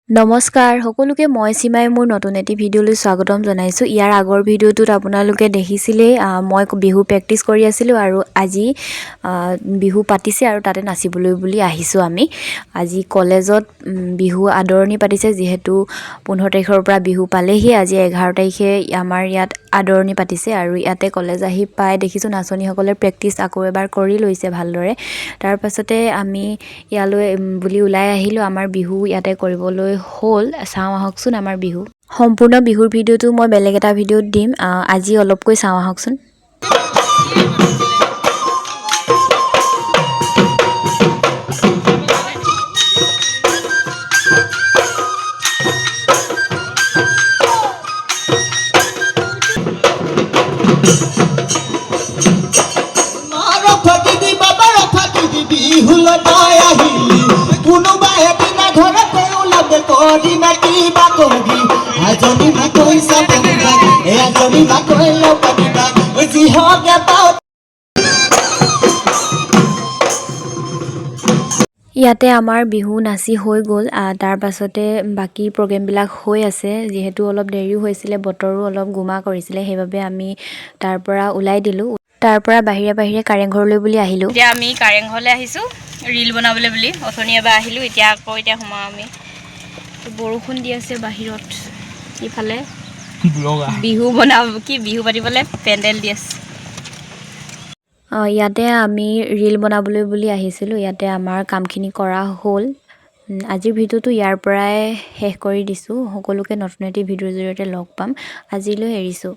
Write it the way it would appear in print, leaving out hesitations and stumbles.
নমস্কাৰ সকলোকে মই সীমাই মোৰ নতুন এটি ভিডিঅ'লৈ স্বাগতম জনাইছোঁ। ইয়াৰ আগৰ ভিডিঅ'টোত আপোনালোকে দেখিছিলেই মই বিহু প্ৰেক্টিছ কৰি আছিলোঁ আৰু আজি বিহু পাতিছে আৰু তাতে নাচিবলৈ বুলি আহিছোঁ আমি। আজি কলেজত বিহু আদৰণি পাতিছে, যিহেতু 15 তাৰিখৰ পৰা বিহু পালেহি। আজি 11 তাৰিখে আমাৰ ইয়াত আদৰণি পাতিছে আৰু ইয়াতে কলেজ আহি পাই দেখিছোঁ নাচনীসকলে প্ৰেক্টিছ আকৌ এবাৰ কৰি লৈছে ভালদৰে। তাৰ পাছতে আমি ইয়ালৈ বুলি ওলাই আহিলোঁ। আমাৰ বিহু ইয়াতে কৰিবলৈ হ'ল। চাওঁ আহকচোন আমাৰ বিহু। সম্পূৰ্ণ বিহুৰ ভিডিঅ'টো মই বেলেগ এটা ভিডিঅ'ত দিম, আজি অলপকৈ চাওঁ আহকচোন। ইয়াতে আমাৰ বিহু নাচি হৈ গ'ল। তাৰ পাছতে বাকী প্ৰগ্ৰেমবিলাক হৈ আছে। যিহেতু অলপ দেৰিও হৈছিলে, বতৰো অলপ গোমা কৰিছিলে, সেইবাবে আমি তাৰ পৰা ওলাই দিলোঁ। তাৰ পৰা বাহিৰে বাহিৰে কাৰেংঘৰলৈ বুলি আহিলোঁ। এতিয়া আমি কাৰেংঘৰলৈ আহিছোঁ ৰীল বনাবলৈ বুলি। অথনি এবাৰ আহিলোঁ, এতিয়া সোমাওঁ আমি। বৰষুণ দি আছে বাহিৰত, ইফালে বিহু পাতিবলৈ পেণ্ডেল দি আছে। ইয়াতে আমি ৰীল বনাবলৈ বুলি আহিছিলোঁ। ইয়াতে আমাৰ কামখিনি কৰা হ'ল। আজিৰ ভিডিঅ'টো ইয়াৰ পৰাই শেষ কৰি দিছোঁ। সকলোকে নতুন এটি ভিডিঅ'ৰ জৰিয়তে লগ পাম। আজিলৈ এৰিছোঁ।